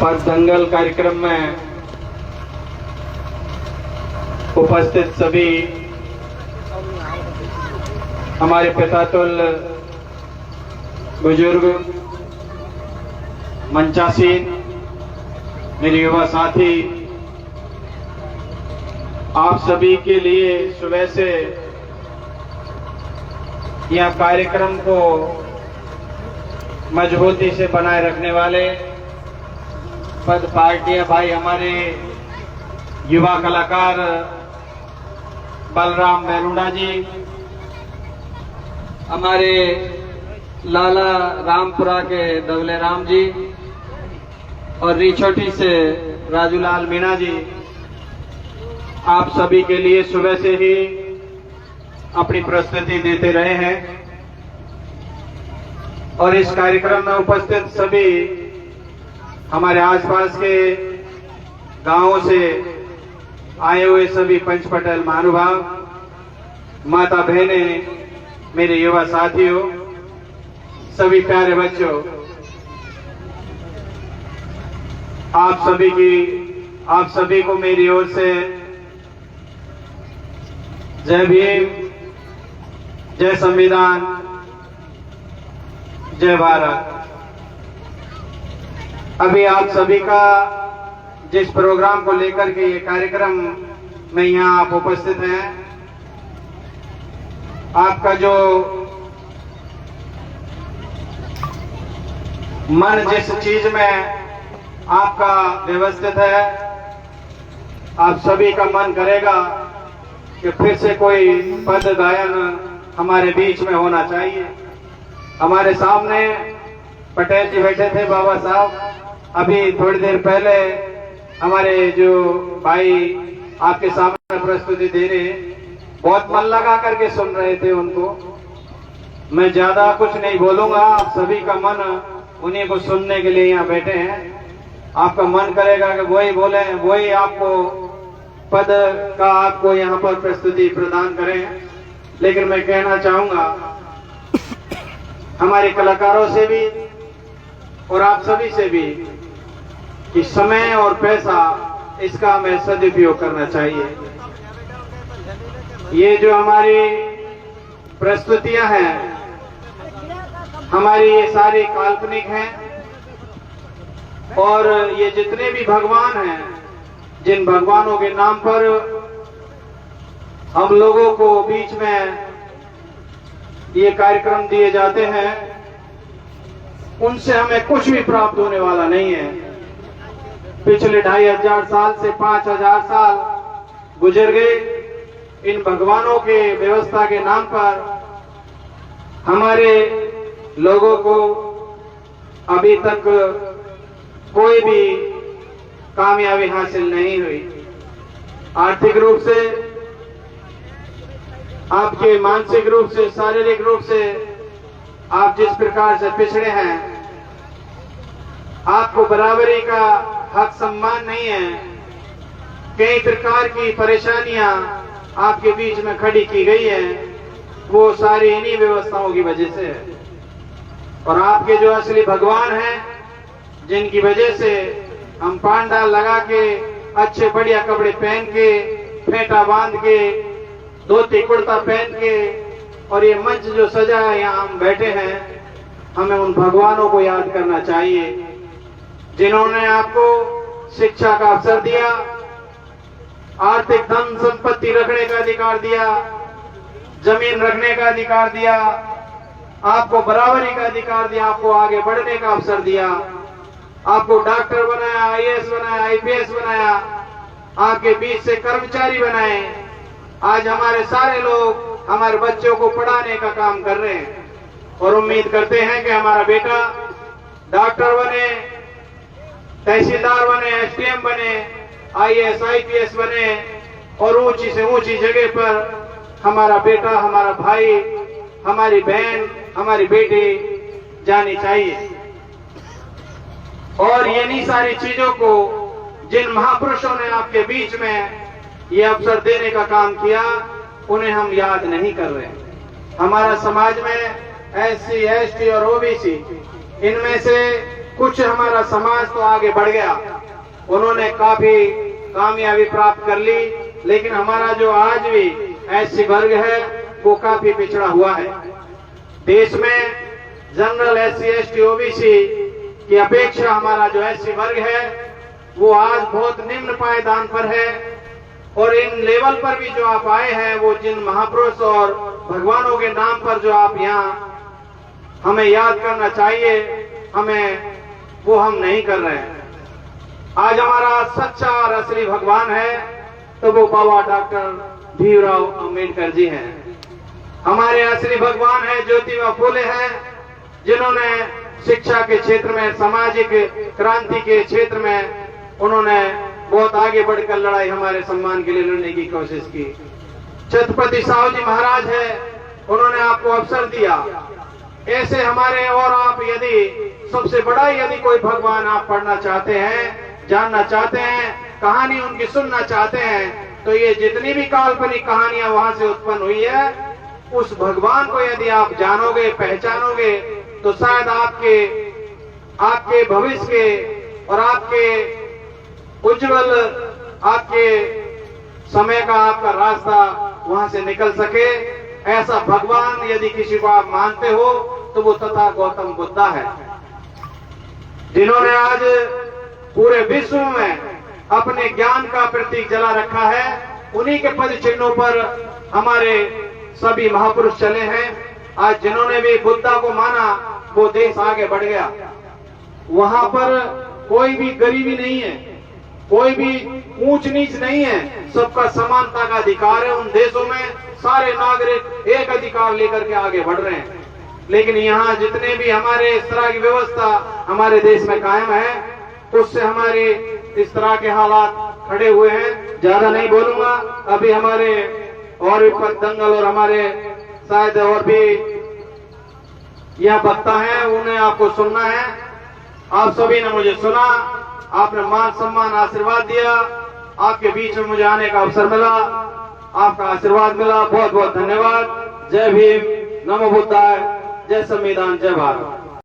पर दंगल कार्यक्रम में उपस्थित सभी हमारे पितातुल बुजुर्ग, मंचासीन, मेरे युवा साथी, आप सभी के लिए सुबह से यह कार्यक्रम को मजबूती से बनाए रखने वाले पद पार्टियां भाई, हमारे युवा कलाकार बलराम बेरुड़ा जी, हमारे लाला रामपुरा के दवले राम जी और रिछोटी से राजूलाल मीणा जी, आप सभी के लिए सुबह से ही अपनी प्रस्तुति देते रहे हैं और इस कार्यक्रम में उपस्थित सभी हमारे आसपास के गांवों से आए हुए सभी पंच पटेल महानुभाव, माता बहनें, मेरे युवा साथियों, सभी प्यारे बच्चों, आप सभी को मेरी ओर से जय भीम, जय संविधान, जय भारत। अभी आप सभी का जिस प्रोग्राम को लेकर के ये कार्यक्रम में यहाँ आप उपस्थित हैं, आपका जो मन जिस चीज में आपका व्यवस्थित है, आप सभी का मन करेगा कि फिर से कोई पद गायन हमारे बीच में होना चाहिए। हमारे सामने पटेल जी बैठे थे, बाबा साहब, अभी थोड़ी देर पहले हमारे जो भाई आपके सामने प्रस्तुति दे रहे हैं, बहुत मन लगा करके सुन रहे थे उनको। मैं ज्यादा कुछ नहीं बोलूंगा, आप सभी का मन उन्हीं को सुनने के लिए यहाँ बैठे हैं। आपका मन करेगा कि वही बोले, वही आपको पद का आपको यहाँ पर प्रस्तुति प्रदान करें। लेकिन मैं कहना चाहूंगा हमारे कलाकारों से भी और आप सभी से भी कि समय और पैसा, इसका हमें सदुपयोग करना चाहिए। ये जो हमारी प्रस्तुतियां हैं, हमारी ये सारी काल्पनिक हैं और ये जितने भी भगवान हैं, जिन भगवानों के नाम पर हम लोगों को बीच में ये कार्यक्रम दिए जाते हैं, उनसे हमें कुछ भी प्राप्त होने वाला नहीं है। पिछले 2500 साल से 5000 साल गुजर गए। इन भगवानों के व्यवस्था के नाम पर हमारे लोगों को अभी तक कोई भी कामयाबी हासिल नहीं हुई। आर्थिक रूप से, आपके मानसिक रूप से, शारीरिक रूप से आप जिस प्रकार से पिछड़े हैं, आपको बराबरी का हक सम्मान नहीं है। कई प्रकार की परेशानियां आपके बीच में खड़ी की गई है, वो सारी इन्हीं व्यवस्थाओं की वजह से है। और आपके जो असली भगवान हैं, जिनकी वजह से हम पांडाल लगा के, अच्छे बढ़िया कपड़े पहन के, फेंटा बांध के, धोती कुर्ता पहन के और ये मंच जो सजा है, यहाँ हम बैठे हैं, हमें उन भगवानों को याद करना चाहिए जिन्होंने आपको शिक्षा का अवसर दिया, आर्थिक धन संपत्ति रखने का अधिकार दिया, जमीन रखने का अधिकार दिया, आपको बराबरी का अधिकार दिया, आपको आगे बढ़ने का अवसर दिया, आपको डॉक्टर बनाया, आईएएस बनाया, आईपीएस बनाया, आपके बीच से कर्मचारी बनाए। आज हमारे सारे लोग हमारे बच्चों को पढ़ाने का काम कर रहे हैं और उम्मीद करते हैं कि हमारा बेटा डॉक्टर बने, तहसीलदार बने, एसडीएम बने, आईएएस आईपीएस बने और ऊंची से ऊंची जगह पर हमारा बेटा, हमारा भाई, हमारी बहन, हमारी बेटी जानी चाहिए। और इन्हीं सारी चीजों को जिन महापुरुषों ने आपके बीच में ये अवसर देने का काम किया, उन्हें हम याद नहीं कर रहे। हमारा समाज में एससी, एसटी और ओबीसी, इनमें से कुछ हमारा समाज तो आगे बढ़ गया, उन्होंने काफी कामयाबी प्राप्त कर ली, लेकिन हमारा जो आज भी एससी वर्ग है वो काफी पिछड़ा हुआ है। देश में जनरल एससी एसटी ओबीसी की अपेक्षा हमारा जो एससी वर्ग है वो आज बहुत निम्न पायदान पर है। और इन लेवल पर भी जो आप आए हैं, वो जिन महापुरुष और भगवानों के नाम पर जो आप यहाँ हमें याद करना चाहिए, हमें वो हम नहीं कर रहे हैं। आज हमारा सच्चा और असली भगवान है तो वो बाबा डॉक्टर भीमराव अंबेडकर जी हैं। हमारे असली भगवान है ज्योतिबा फूले हैं, जिन्होंने शिक्षा के क्षेत्र में, सामाजिक क्रांति के क्षेत्र में उन्होंने बहुत आगे बढ़कर लड़ाई हमारे सम्मान के लिए लड़ने की कोशिश की। छत्रपति साहू जी महाराज है, उन्होंने आपको अवसर दिया। ऐसे हमारे और आप यदि सबसे बड़ा यदि कोई भगवान आप पढ़ना चाहते हैं, जानना चाहते हैं, कहानी उनकी सुनना चाहते हैं, तो ये जितनी भी काल्पनिक कहानियां वहां से उत्पन्न हुई है, उस भगवान को यदि आप जानोगे, पहचानोगे, तो शायद आपके भविष्य के और आपके उज्जवल आपके समय का आपका रास्ता वहां से निकल सके। ऐसा भगवान यदि किसी को आप मानते हो तो वो तथा गौतम बुद्धा है, जिन्होंने आज पूरे विश्व में अपने ज्ञान का प्रतीक जला रखा है। उन्हीं के पद चिन्हों पर हमारे सभी महापुरुष चले हैं। आज जिन्होंने भी बुद्धा को माना वो देश आगे बढ़ गया। वहां पर कोई भी गरीबी नहीं है, कोई भी ऊंच नीच नहीं है, सबका समानता का अधिकार है। उन देशों में सारे नागरिक एक अधिकार लेकर के आगे बढ़ रहे हैं। लेकिन यहाँ जितने भी हमारे इस तरह की व्यवस्था हमारे देश में कायम है, उससे हमारे इस तरह के हालात खड़े हुए हैं। ज्यादा नहीं बोलूंगा, अभी हमारे और भी दंगल और हमारे शायद और भी यह वक्ता है, उन्हें आपको सुनना है। आप सभी ने मुझे सुना, आपने मान सम्मान आशीर्वाद दिया, आपके बीच में मुझे आने का अवसर मिला, आपका आशीर्वाद मिला, बहुत बहुत धन्यवाद। जय भीम, नमो बुद्धाय, जय संविधान, जय भारत।